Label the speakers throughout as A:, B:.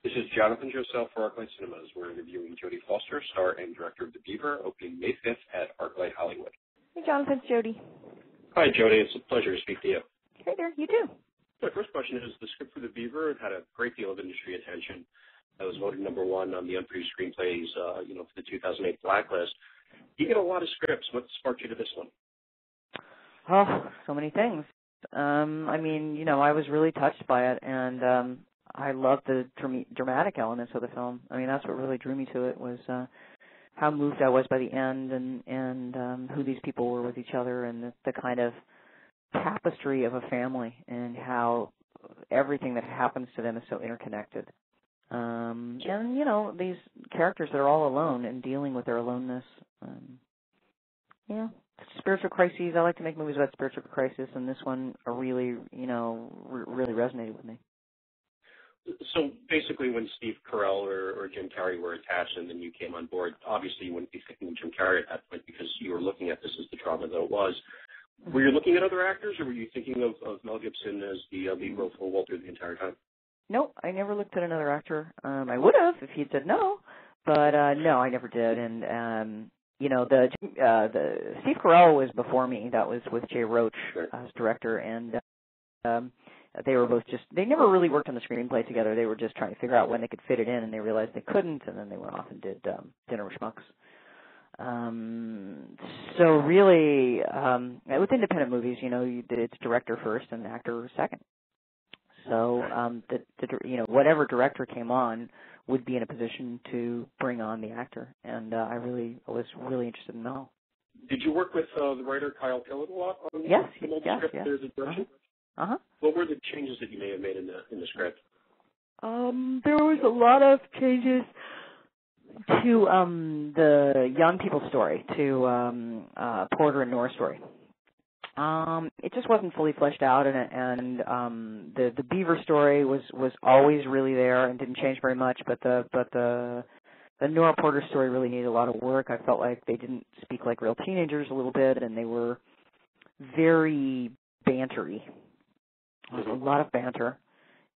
A: This is Jonathan Josell for ArcLight Cinemas. We're interviewing Jodie Foster, star and director of The Beaver, opening May 5th at ArcLight Hollywood.
B: Hey, Jonathan, it's Jodie.
A: Hi, Jodie. It's a pleasure to speak to you.
B: Hey there, you too.
A: My first question is, the script for The Beaver had a great deal of industry attention. It was voted #1 on the unproduced screenplays, for the 2008 Blacklist. You get a lot of scripts. What sparked you to this one?
B: Oh, so many things. I was really touched by it, and I loved the dramatic elements of the film. I mean, that's what really drew me to it, was how moved I was by the end, and who these people were with each other, and the kind of tapestry of a family, and how everything that happens to them is so interconnected. These characters that are all alone and dealing with their aloneness. Spiritual crises. I like to make movies about spiritual crisis, and this one really resonated with me.
A: So basically, when Steve Carell or Jim Carrey were attached and then you came on board, obviously you wouldn't be thinking of Jim Carrey at that point because you were looking at this as the drama that it was. Were you looking at other actors, or were you thinking of Mel Gibson as the lead role for Walter the entire time?
B: No, I never looked at another actor. I would have if he'd said no, but no, I never did. And the Steve Carell was before me. That was with Jay Roach as director, and they were both they never really worked on the screenplay together. They were just trying to figure out when they could fit it in, and they realized they couldn't, and then they went off and did Dinner with Schmucks. So really, with independent movies, it's director first and actor second. So whatever director came on would be in a position to bring on the actor, and I was really interested in Mel.
A: Did you work with the writer Kyle Killen a lot on the script?
B: Yes.
A: There's a direction?
B: Uh-huh.
A: What were the changes that you may have made in the script?
B: There was a lot of changes to the young people's story, to Porter and Nora's story. It just wasn't fully fleshed out, and the Beaver story was always really there and didn't change very much, but the Nora Porter story really needed a lot of work. I felt like they didn't speak like real teenagers a little bit, and they were very bantery. There was a lot of banter,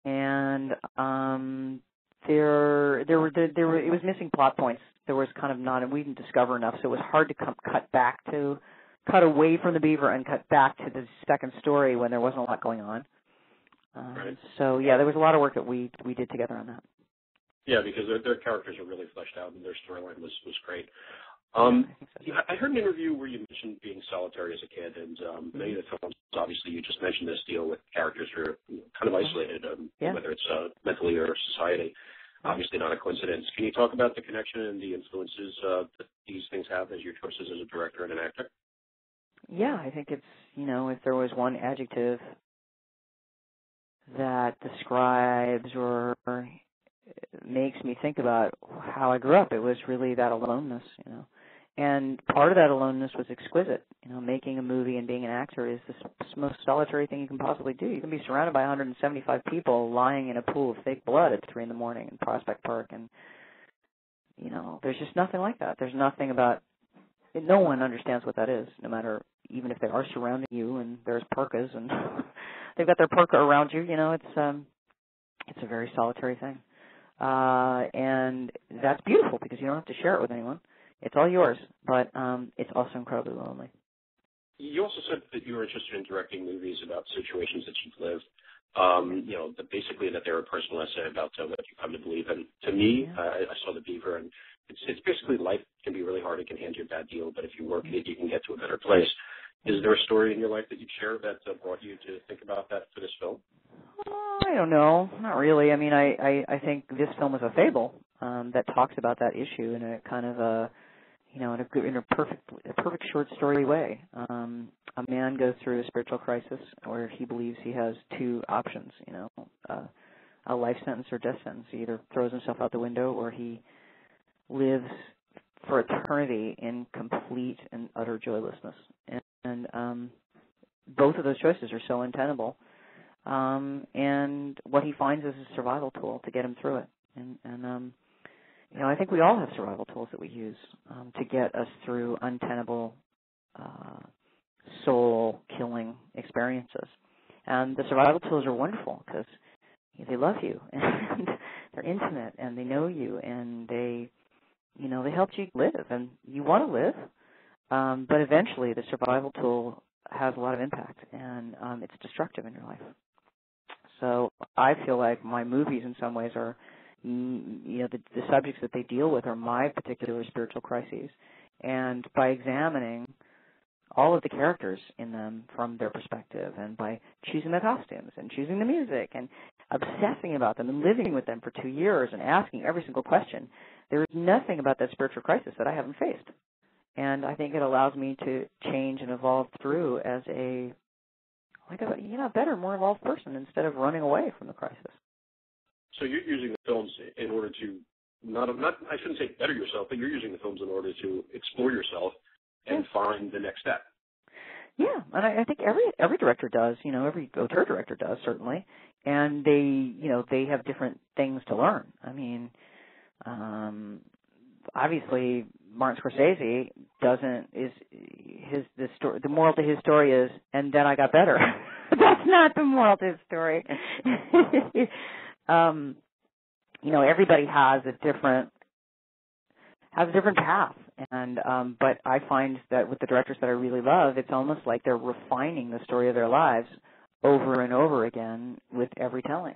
B: and it was missing plot points. There was kind of not, and we didn't discover enough, so it was hard to cut away from the Beaver and cut back to the second story when there wasn't a lot going on.
A: Right.
B: So there was a lot of work that we did together on that.
A: Yeah, because their characters are really fleshed out and their storyline was great. I heard an interview where you mentioned being solitary as a kid, and many of the films, obviously, you just mentioned this, deal with characters who are kind of isolated, whether it's mentally or society. Obviously not a coincidence. Can you talk about the connection and the influences that these things have as your choices as a director and an actor?
B: Yeah, I think it's, if there was one adjective that describes or makes me think about how I grew up, it was really that aloneness, And part of that aloneness was exquisite. Making a movie and being an actor is the most solitary thing you can possibly do. You can be surrounded by 175 people lying in a pool of fake blood at 3 a.m. in Prospect Park, and, there's just nothing like that. There's nothing about it. No one understands what that is, no matter, even if they are surrounding you and there's parkas and they've got their parka around you, it's a very solitary thing. And that's beautiful because you don't have to share it with anyone. It's all yours, but it's also incredibly lonely.
A: You also said that you were interested in directing movies about situations that you've lived. Basically that they're a personal essay about what you come to believe. And to me, I saw The Beaver, and it's basically life can be really hard. It can hand you a bad deal, but if you work it, you can get to a better place. Is there a story in your life that you'd share that brought you to think about that for this film?
B: I don't know. Not really. I mean, I think this film is a fable that talks about that issue in a kind of in a perfect short story way. A man goes through a spiritual crisis where he believes he has two options, a life sentence or death sentence. He either throws himself out the window or he lives for eternity in complete and utter joylessness. And both of those choices are so untenable. And what he finds is a survival tool to get him through it. And I think we all have survival tools that we use to get us through untenable, soul-killing experiences. And the survival tools are wonderful because they love you and they're intimate, and they know you, and they helped you live, and you want to live. But eventually, the survival tool has a lot of impact, and it's destructive in your life. So I feel like my movies, in some ways, are, the subjects that they deal with are my particular spiritual crises. And by examining all of the characters in them from their perspective, and by choosing the costumes and choosing the music and obsessing about them and living with them for 2 years and asking every single question, there is nothing about that spiritual crisis that I haven't faced. And I think it allows me to change and evolve through as a better, more evolved person instead of running away from the crisis.
A: So you're using the films in order to not I shouldn't say better yourself, but you're using the films in order to explore yourself and find the next step.
B: Yeah, and I think every director does, every auteur director does, certainly. And they have different things to learn. I mean, obviously Martin Scorsese the moral to his story is, and then I got better. That's not the moral to his story. Everybody has a different path, and but I find that with the directors that I really love, it's almost like they're refining the story of their lives over and over again with every telling.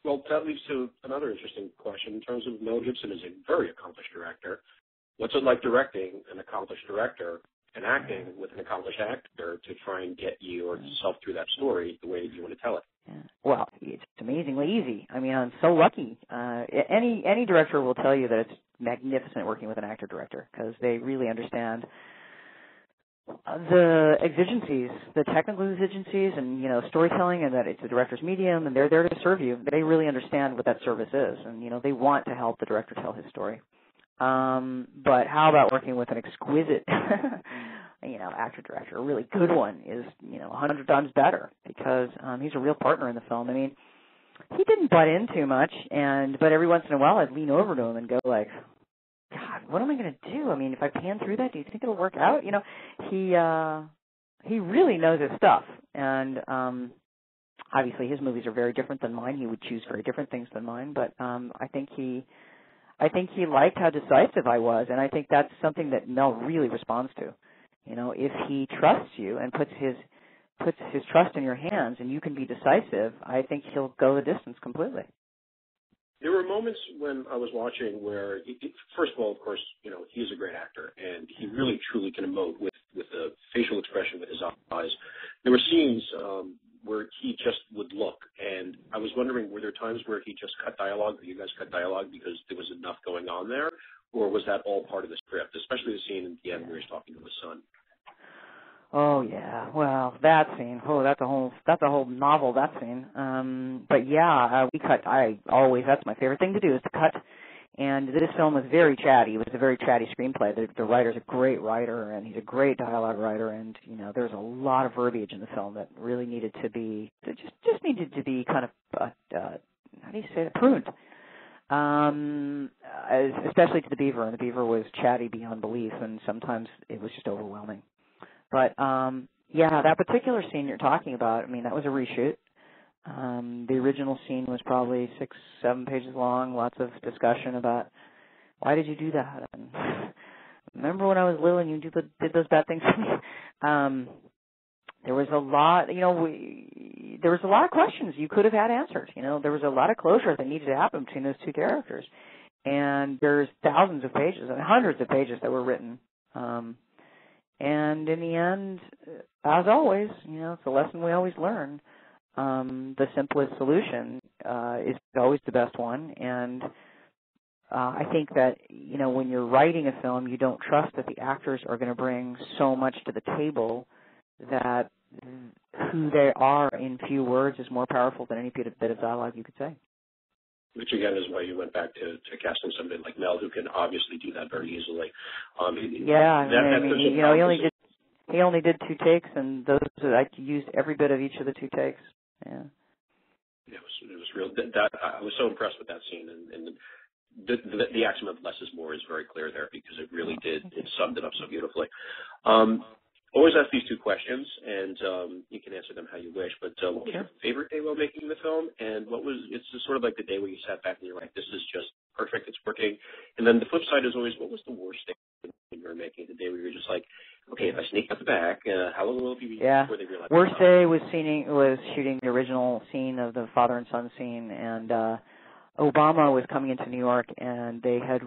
A: Well, that leads to another interesting question in terms of Mel Gibson is a very accomplished director. What's it like directing an accomplished director and acting with an accomplished actor to try and get yourself through that story the way you want to tell it?
B: Yeah. Well, it's amazingly easy. I mean, I'm so lucky. Any director will tell you that it's magnificent working with an actor-director because they really understand the exigencies, the technical exigencies, and storytelling, and that it's the director's medium, and they're there to serve you. They really understand what that service is, and they want to help the director tell his story. But how about working with an exquisite, actor-director? A really good one is 100 times better because he's a real partner in the film. I mean, he didn't butt in too much, but every once in a while I'd lean over to him and go like, God, what am I going to do? I mean, if I pan through that, do you think it'll work out? He really knows his stuff, and obviously his movies are very different than mine. He would choose very different things than mine, but I think he liked how decisive I was, and I think that's something that Mel really responds to. If he trusts you and puts his trust in your hands, and you can be decisive, I think he'll go the distance completely.
A: There were moments when I was watching where, first of all, of course, he's a great actor, and he really, truly can emote with the facial expression with his eyes. There were scenes where he just would look, and I was wondering, were there times where he just cut dialogue, or you guys cut dialogue because there was enough going on there, or was that all part of the script, especially the scene at the end where he's talking to his son?
B: Oh yeah, well that scene. Oh, that's a whole novel. That scene. But yeah, we cut. That's my favorite thing to do is to cut. And this film was very chatty. It was a very chatty screenplay. The writer's a great writer, and he's a great dialogue writer. And there's a lot of verbiage in the film that really needed to be just needed to be kind of how do you say it? Pruned. Especially to the Beaver, and the Beaver was chatty beyond belief, and sometimes it was just overwhelming. But, that particular scene you're talking about, I mean, that was a reshoot. The original scene was probably 6-7 pages long, lots of discussion about why did you do that? And remember when I was little and you did those bad things to me? There was a lot, there was a lot of questions you could have had answered. There was a lot of closure that needed to happen between those two characters. And there's thousands of pages and hundreds of pages that were written. And in the end, as always, it's a lesson we always learn. The simplest solution is always the best one. And I think that, when you're writing a film, you don't trust that the actors are going to bring so much to the table that who they are in few words is more powerful than any bit of dialogue you could say.
A: Which, again, is why you went back to casting somebody like Mel, who can obviously do that very easily.
B: He only did 2 takes, and those I used every bit of each of the 2 takes. Yeah.
A: It was real. I was so impressed with that scene, and the axiom of less is more is very clear there because it really did. It summed it up so beautifully. always ask these two questions, and you can answer them how you wish. But what was
B: Sure.
A: your favorite day while making the film, and it's just sort of like the day where you sat back and you're like, this is just perfect, it's working. And then the flip side is always, what was the worst day when you were making the day where you were just like, okay, if I sneak out the back, how long will it be before they realize?
B: Worst day was shooting the original scene of the father and son scene, and Obama was coming into New York, and they had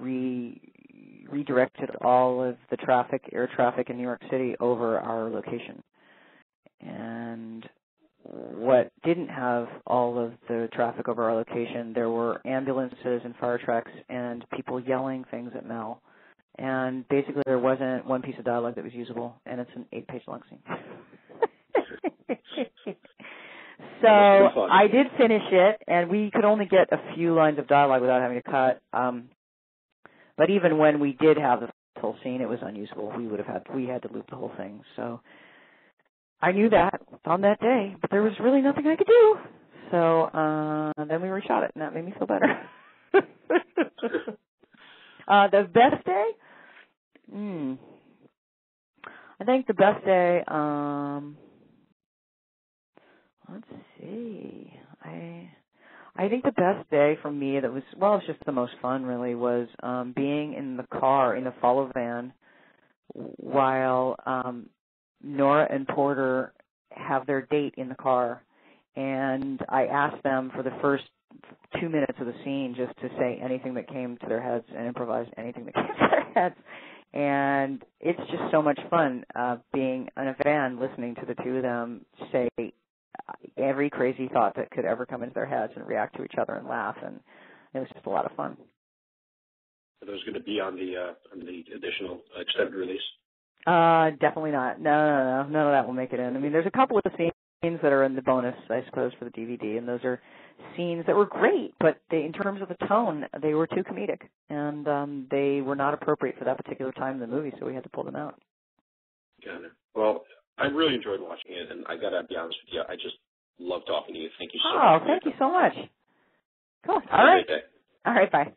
B: redirected all of the air traffic in New York City over our location. And what didn't have all of the traffic over our location, there were ambulances and fire trucks and people yelling things at Mel. And basically there wasn't one piece of dialogue that was usable, and it's an 8-page long scene. So I did finish it, and we could only get a few lines of dialogue without having to cut. But even when we did have the full scene, it was unusable. We had to loop the whole thing. So I knew that on that day, but there was really nothing I could do. So then we reshot it, and that made me feel better. The best day? I think the best day, let's see. I think the best day for me that was, it was just the most fun really, was being in the car, in the follow van, while Nora and Porter have their date in the car. And I asked them for the first 2 minutes of the scene just to say anything that came to their heads and improvise anything that came to their heads. And it's just so much fun being in a van listening to the two of them say every crazy thought that could ever come into their heads and react to each other and laugh. And it was just a lot of fun.
A: Are those going to be on the additional extended release?
B: Definitely not. No. None of that will make it in. I mean, there's a couple of scenes that are in the bonus, I suppose, for the DVD, and those are scenes that were great, but in terms of the tone, they were too comedic, and they were not appropriate for that particular time in the movie, so we had to pull them out. Got it.
A: Well, I really enjoyed watching it, and I got to be honest with you, I just love talking to you. Thank you so much.
B: Oh, thank you so much. Cool.
A: All right.
B: All right, bye.